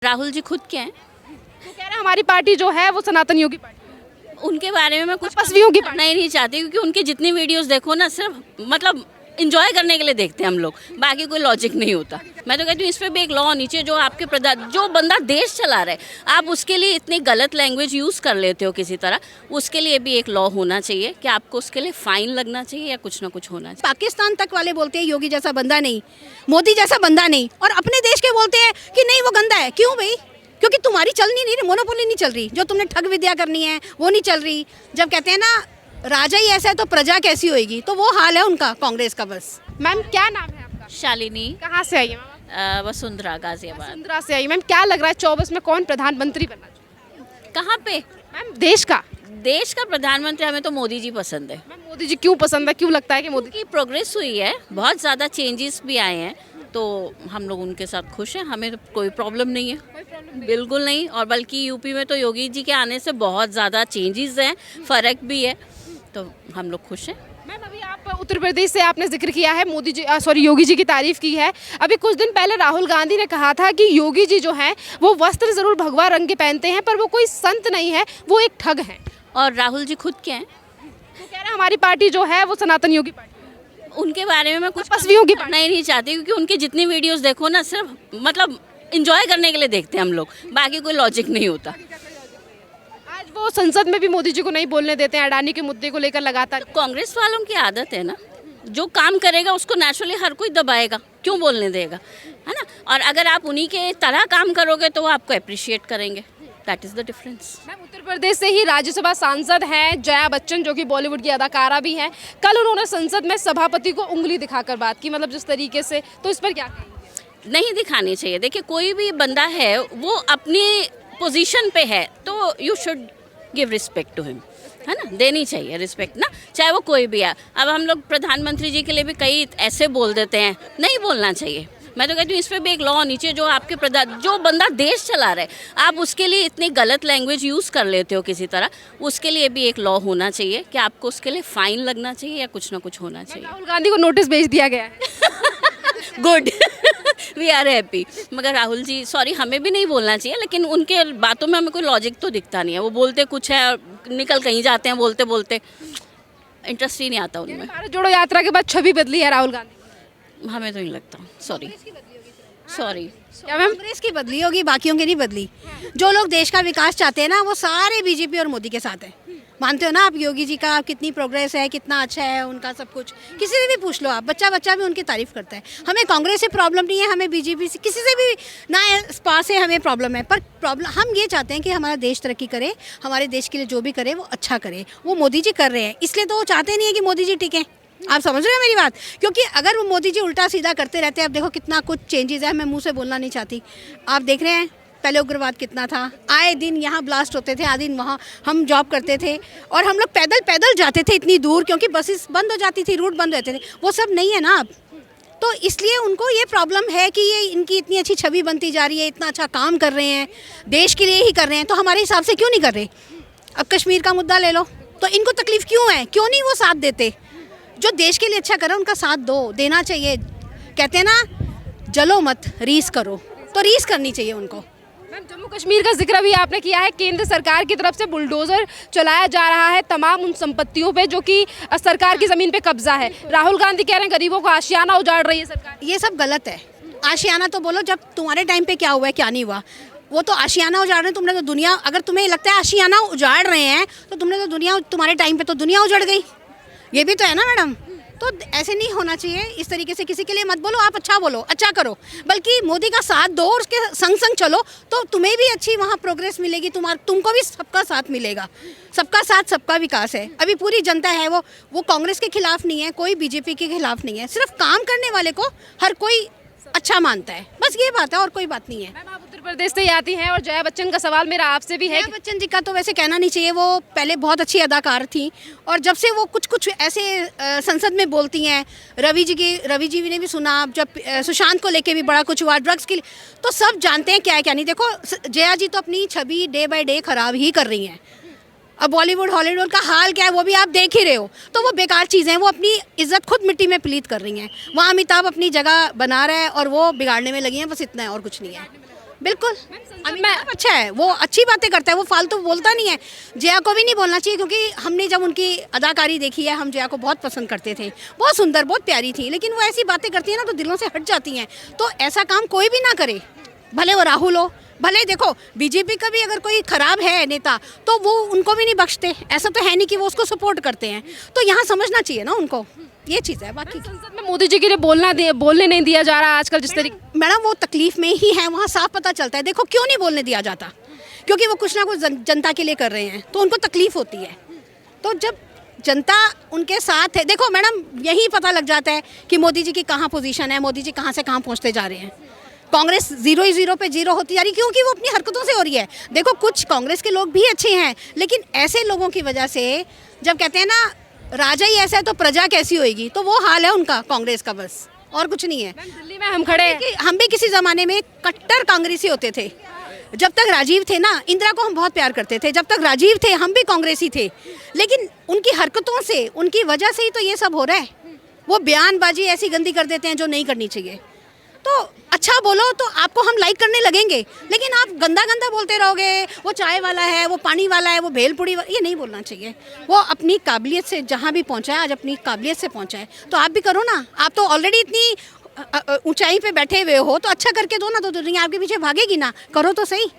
राहुल जी खुद क्या हैं? वो कह रहे हैं हमारी पार्टी जो है वो सनातन योगी पार्टी उनके बारे में मैं कुछ तपस्वियों की करना ही नहीं चाहती, क्योंकि उनकी जितनी वीडियोस देखो ना, सिर्फ मतलब इंजॉय करने के लिए देखते हैं हम लोग, बाकी कोई लॉजिक नहीं होता। मैं तो कहती हूँ इस पर भी एक लॉ होनी चाहिए। जो आपके प्रधान, जो बंदा देश चला रहा है, आप उसके लिए इतनी गलत लैंग्वेज यूज़ कर लेते हो किसी तरह, उसके लिए भी एक लॉ होना चाहिए कि आपको उसके लिए फाइन लगना चाहिए या कुछ ना कुछ होना चाहिए। पाकिस्तान तक वाले बोलते हैं योगी जैसा बंदा नहीं, मोदी जैसा बंदा नहीं, और अपने देश के बोलते हैं कि नहीं वो गंदा है। क्यों भाई? क्योंकि तुम्हारी चलनी नहीं रही, मोनोपोली नहीं चल रही, जो तुमने ठग विद्या करनी है वो नहीं चल रही। जब कहते हैं ना राजा ही ऐसा है तो प्रजा कैसी होएगी, तो वो हाल है उनका कांग्रेस का। बस मैम क्या नाम है आपका? शालिनी, कहाँ से आई है मैम? वसुंधरा, गाजियाबाद। वसुंधरा से आई। मैम क्या लग रहा है 24 में कौन प्रधानमंत्री बनना चाहिए? कहाँ पे? मैम देश का प्रधानमंत्री हमें तो मोदी जी पसंद है। मैम मोदी जी क्यों पसंद है, क्यों लगता है कि मोदी की प्रोग्रेस हुई है, बहुत ज़्यादा चेंजेस भी आए हैं, तो हम लोग उनके साथ खुश हैं। हमें तो कोई प्रॉब्लम नहीं है, बिल्कुल नहीं। और बल्कि यूपी में तो योगी जी के आने से बहुत ज़्यादा चेंजेस हैं, फ़र्क भी है, तो हम लोग खुश हैं। मैम अभी आप उत्तर प्रदेश से आपने जिक्र किया है, मोदी जी योगी जी की तारीफ की है। अभी कुछ दिन पहले राहुल गांधी ने कहा था कि योगी जी जो हैं वो वस्त्र जरूर भगवा रंग के पहनते हैं, पर वो कोई संत नहीं है, वो एक ठग हैं। और राहुल जी खुद क्या हैं? वो कह रहे हैं हमारी पार्टी जो है वो सनातन योगी पार्टी उनके बारे में मैं कुछ तपस्वियों की करना ही नहीं चाहती, क्योंकि उनकी जितनी वीडियोस देखो ना, सिर्फ मतलब इंजॉय करने के लिए देखते हैं हम लोग, बाकी कोई लॉजिक नहीं होता। आज वो संसद में भी मोदी जी को नहीं बोलने देते हैं, अडानी के मुद्दे को लेकर लगातार। कांग्रेस वालों की आदत है ना, जो काम करेगा उसको नेचुरली हर कोई दबाएगा, क्यों बोलने देगा, है ना। और अगर आप उन्हीं के तरह काम करोगे तो वो आपको अप्रिशिएट करेंगे। That is the difference. Ma'am Uttar Pradesh से ही राज्यसभा सांसद हैं जया बच्चन, जो कि बॉलीवुड की अदाकारा भी हैं। कल उन्होंने संसद में सभापति को उंगली दिखाकर बात की, मतलब जिस तरीके से, तो इस पर क्या कहेंगे? नहीं दिखानी चाहिए। देखिए, कोई भी बंदा है वो अपनी पोजीशन पे है, तो you should give respect to him, है ना, देनी चाहिए रिस्पेक्ट ना, चाहे वो कोई भी है। अब हम लोग प्रधानमंत्री जी के लिए भी कई ऐसे बोल देते हैं, नहीं बोलना चाहिए। मैं तो कहती हूँ इस पर भी एक लॉ होनी चाहिए। जो आपके प्रधान, जो बंदा देश चला रहा है, आप उसके लिए इतनी गलत लैंग्वेज यूज़ कर लेते हो किसी तरह, उसके लिए भी एक लॉ होना चाहिए कि आपको उसके लिए फाइन लगना चाहिए या कुछ ना कुछ होना चाहिए। राहुल गांधी को नोटिस भेज दिया गया है। Good, we are happy. मगर राहुल जी, सॉरी, हमें भी नहीं बोलना चाहिए, लेकिन उनके बातों में हमें कोई लॉजिक तो दिखता नहीं है। वो बोलते कुछ है और निकल कहीं जाते हैं बोलते बोलते, इंटरेस्ट ही नहीं आता उनमें। भारत जोड़ो यात्रा के बाद छवि बदली है राहुल गांधी। हमें तो नहीं लगता, सॉरी। क्या मैम? कांग्रेस की बदली होगी, बाकियों की नहीं बदली। जो लोग देश का विकास चाहते हैं ना, वो सारे बीजेपी और मोदी के साथ हैं। मानते हो ना आप योगी जी का, कितनी प्रोग्रेस है, कितना अच्छा है उनका सब कुछ। किसी से भी पूछ लो आप, बच्चा बच्चा भी उनकी तारीफ करता है। हमें कांग्रेस से प्रॉब्लम नहीं है, हमें बीजेपी से, किसी से भी ना स्पा से हमें प्रॉब्लम है। पर प्रॉब्लम, हम ये चाहते हैं कि हमारा देश तरक्की करे, हमारे देश के लिए जो भी करे वो अच्छा करे। वो मोदी जी कर रहे हैं, इसलिए तो वो चाहते नहीं है कि मोदी जी टिकें। आप समझ रहे हैं मेरी बात? क्योंकि अगर वो मोदी जी उल्टा सीधा करते रहते हैं, अब देखो कितना कुछ चेंजेस है, मैं मुंह से बोलना नहीं चाहती। आप देख रहे हैं पहले उग्रवाद कितना था, आए दिन यहाँ ब्लास्ट होते थे, आए दिन वहाँ हम जॉब करते थे, और हम लोग पैदल पैदल जाते थे इतनी दूर, क्योंकि बसेस बंद हो जाती थी, रूट बंद रहते थे। वो सब नहीं है ना अब, तो इसलिए उनको ये प्रॉब्लम है कि ये इनकी इतनी अच्छी छवि बनती जा रही है, इतना अच्छा काम कर रहे हैं, देश के लिए ही कर रहे हैं, तो हमारे हिसाब से क्यों नहीं कर रहे? अब कश्मीर का मुद्दा ले लो, तो इनको तकलीफ क्यों है, क्यों नहीं वो साथ देते? जो देश के लिए अच्छा करे उनका साथ दो, देना चाहिए। कहते हैं ना, जलो मत रीस करो, तो रीस करनी चाहिए उनको। मैम जम्मू कश्मीर का जिक्र भी आपने किया है। केंद्र सरकार की तरफ से बुलडोजर चलाया जा रहा है तमाम उन संपत्तियों पे जो कि सरकार की ज़मीन पे कब्जा है। राहुल गांधी कह रहे हैं गरीबों को आशियाना उजाड़ रही है सरकार। ये सब गलत है। आशियाना तो बोलो, जब तुम्हारे टाइम पे क्या हुआ है, क्या नहीं हुआ, वो तो आशियाना उजाड़ रहे हैं। तुमने तो दुनिया, अगर तुम्हें लगता है आशियाना उजाड़ रहे हैं, तो तुमने तो दुनिया, तुम्हारे टाइम पे तो दुनिया उजड़ गई। ये भी तो है ना मैडम। तो ऐसे नहीं होना चाहिए, इस तरीके से किसी के लिए मत बोलो। आप अच्छा बोलो, अच्छा करो, बल्कि मोदी का साथ दो और उसके संग संग चलो, तो तुम्हें भी अच्छी वहाँ प्रोग्रेस मिलेगी, तुमको भी सबका साथ मिलेगा। सबका साथ सबका विकास है। अभी पूरी जनता है वो कांग्रेस के खिलाफ नहीं है, कोई बीजेपी के खिलाफ नहीं है, सिर्फ काम करने वाले को हर कोई अच्छा मानता है, बस ये बात है, और कोई बात नहीं है। मैम आप उत्तर प्रदेश से ही आती हैं, और जया बच्चन का सवाल मेरा आपसे भी है। जया बच्चन जी का तो वैसे कहना नहीं चाहिए, वो पहले बहुत अच्छी अदाकार थी, और जब से वो कुछ कुछ ऐसे संसद में बोलती हैं, रवि जी ने भी सुना, जब सुशांत को लेके भी बड़ा कुछ हुआ, ड्रग्स के लिए, तो सब जानते हैं क्या है क्या नहीं। देखो जया जी तो अपनी छवि डे बाय डे खराब ही कर रही हैं। अब बॉलीवुड हॉलीवुड का हाल क्या है वो भी आप देख ही रहे हो, तो वो बेकार चीज़ें हैं, वो अपनी इज्जत खुद मिट्टी में पलीत कर रही हैं। वहाँ अमिताभ अपनी जगह बना रहा है और वो बिगाड़ने में लगी हैं, बस इतना है और कुछ नहीं है। बिल्कुल अमिताभ अच्छा है, वो अच्छी बातें करता है, वो फालतू बोलता नहीं है। जया को भी नहीं बोलना चाहिए, क्योंकि हमने जब उनकी अदाकारी देखी है, हम जया को बहुत पसंद करते थे, बहुत सुंदर, बहुत प्यारी थी, लेकिन वो ऐसी बातें करती है ना तो दिलों से हट जाती हैं। तो ऐसा काम कोई भी ना करे, भले वो राहुल हो, भले देखो बीजेपी का भी अगर कोई खराब है नेता तो वो उनको भी नहीं बख्शते, ऐसा तो है नहीं कि वो उसको सपोर्ट करते हैं। तो यहाँ समझना चाहिए ना उनको, ये चीज़ है। बाकी संसद में मोदी जी के लिए बोलने नहीं दिया जा रहा आजकल जिस तरीके। मैडम वो तकलीफ में ही है, वहाँ साफ पता चलता है। देखो क्यों नहीं बोलने दिया जाता, क्योंकि वो कुछ ना कुछ जनता के लिए कर रहे हैं, तो उनको तकलीफ होती है। तो जब जनता उनके साथ है, देखो मैडम यही पता लग जाता है कि मोदी जी की कहाँ पोजीशन है, मोदी जी कहाँ से कहाँ पहुँचते जा रहे हैं। कांग्रेस 0 ही 0 पे 0 होती जा रही, क्योंकि वो अपनी हरकतों से हो रही है। देखो कुछ कांग्रेस के लोग भी अच्छे हैं, लेकिन ऐसे लोगों की वजह से, जब कहते हैं ना राजा ही ऐसा है तो प्रजा कैसी होएगी, तो वो हाल है उनका कांग्रेस का, बस और कुछ नहीं है। दिल्ली में हम खड़े हैं। हम भी किसी ज़माने में कट्टर कांग्रेसी होते थे। जब तक राजीव थे ना, इंदिरा को हम बहुत प्यार करते थे, जब तक राजीव थे हम भी कांग्रेसी थे, लेकिन उनकी हरकतों से, उनकी वजह से ही तो ये सब हो रहा है। वो बयानबाजी ऐसी गंदी कर देते हैं जो नहीं करनी चाहिए। तो अच्छा बोलो तो आपको हम लाइक करने लगेंगे, लेकिन आप गंदा गंदा बोलते रहोगे, वो चाय वाला है, वो पानी वाला है, वो भेलपुड़ी वाला, ये नहीं बोलना चाहिए। वो अपनी काबिलियत से जहाँ भी पहुँचा है, आज अपनी काबिलियत से पहुँचा है, तो आप भी करो ना। आप तो ऑलरेडी इतनी ऊंचाई पे बैठे हुए हो, तो अच्छा करके दो ना, तो दुनिया आपके पीछे भागेगी ना। करो तो सही,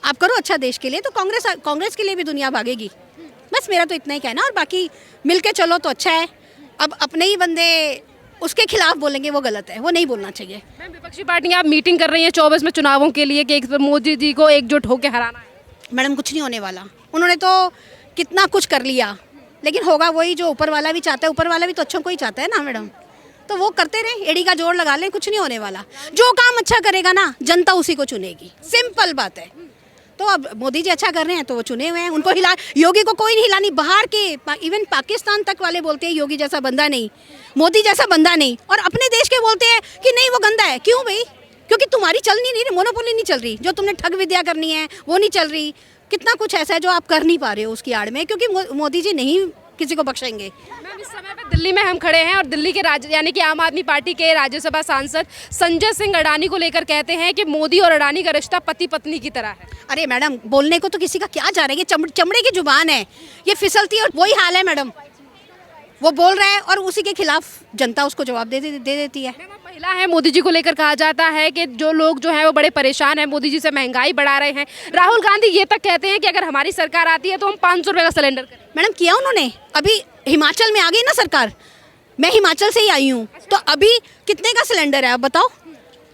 आप करो अच्छा देश के लिए, तो कांग्रेस के लिए भी दुनिया भागेगी। बस मेरा तो इतना ही कहना, और बाकी मिल के चलो तो अच्छा है। अब अपने ही बंदे उसके खिलाफ बोलेंगे वो गलत है, वो नहीं बोलना चाहिए। मैम विपक्षी पार्टियां आप मीटिंग कर रही हैं 24 में चुनावों के लिए कि मोदी जी को एकजुट होकर हराना है। मैडम कुछ नहीं होने वाला, उन्होंने तो कितना कुछ कर लिया, लेकिन होगा वही जो ऊपर वाला भी चाहता है। ऊपर वाला भी तो अच्छों को ही चाहता है ना मैडम, तो वो करते रहे, एड़ी का जोड़ लगा लें, कुछ नहीं होने वाला। जो काम अच्छा करेगा ना जनता उसी को चुनेगी, सिंपल बात है। तो अब मोदी जी अच्छा कर रहे हैं तो वो चुने हुए हैं, उनको हिला, योगी को कोई नहीं हिलानी। बाहर के इवन पाकिस्तान तक वाले बोलते हैं योगी जैसा बंदा नहीं, मोदी जैसा बंदा नहीं, और अपने देश के बोलते हैं कि नहीं वो गंदा है। क्यों भाई? क्योंकि तुम्हारी चल नहीं रही, मोनोपोली नहीं चल रही, जो तुमने ठग विद्या करनी है वो नहीं चल रही। कितना कुछ ऐसा है जो आप कर नहीं पा रहे हो उसकी आड़ में, क्योंकि मोदी जी नहीं किसी को बख्शेंगे। मैम इस समय पे दिल्ली में हम खड़े हैं और दिल्ली के यानी कि आम आदमी पार्टी के राज्यसभा सांसद संजय सिंह अडानी को लेकर कहते हैं कि मोदी और अडानी का रिश्ता पति पत्नी की तरह है। अरे मैडम बोलने को तो किसी का क्या जा रहा है, ये चमड़े की जुबान है, ये फिसलती है, और वही हाल है मैडम। वो बोल रहा है और उसी के खिलाफ जनता उसको जवाब दे देती है। महिला है, मोदी जी को लेकर कहा जाता है कि जो लोग जो हैं वो बड़े परेशान हैं, मोदी जी से महंगाई बढ़ा रहे हैं। राहुल गांधी ये तक कहते हैं कि अगर हमारी सरकार आती है तो हम 500 रुपये का सिलेंडर करें। मैडम किया उन्होंने, अभी हिमाचल में आ गई ना सरकार, मैं हिमाचल से ही आई हूँ, तो अभी कितने का सिलेंडर है आप बताओ?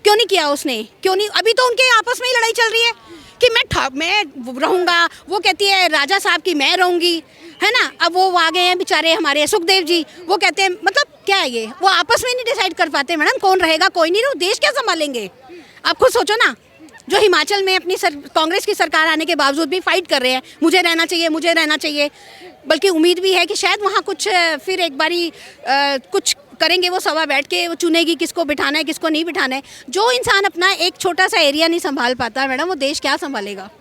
क्यों नहीं किया उसने, क्यों नहीं? अभी तो उनके आपस में ही लड़ाई चल रही है कि मैं रहूँगा, वो कहती है राजा साहब की मैं रहूँगी, है ना। अब वो आ गए हैं बेचारे हमारे सुखदेव जी, वो कहते हैं, मतलब क्या है ये, वो आपस में नहीं डिसाइड कर पाते मैडम कौन रहेगा कोई नहीं, देश क्या संभालेंगे? आप खुद सोचो ना, जो हिमाचल में अपनी कांग्रेस की सरकार आने के बावजूद भी फाइट कर रहे हैं, मुझे रहना चाहिए, मुझे रहना चाहिए। बल्कि उम्मीद भी है कि शायद वहाँ कुछ फिर एक बारी कुछ करेंगे, वो सभा बैठ के वो चुनेगी किसको बिठाना है किसको नहीं बिठाना है। जो इंसान अपना एक छोटा सा एरिया नहीं संभाल पाता मैडम, वो देश क्या संभालेगा?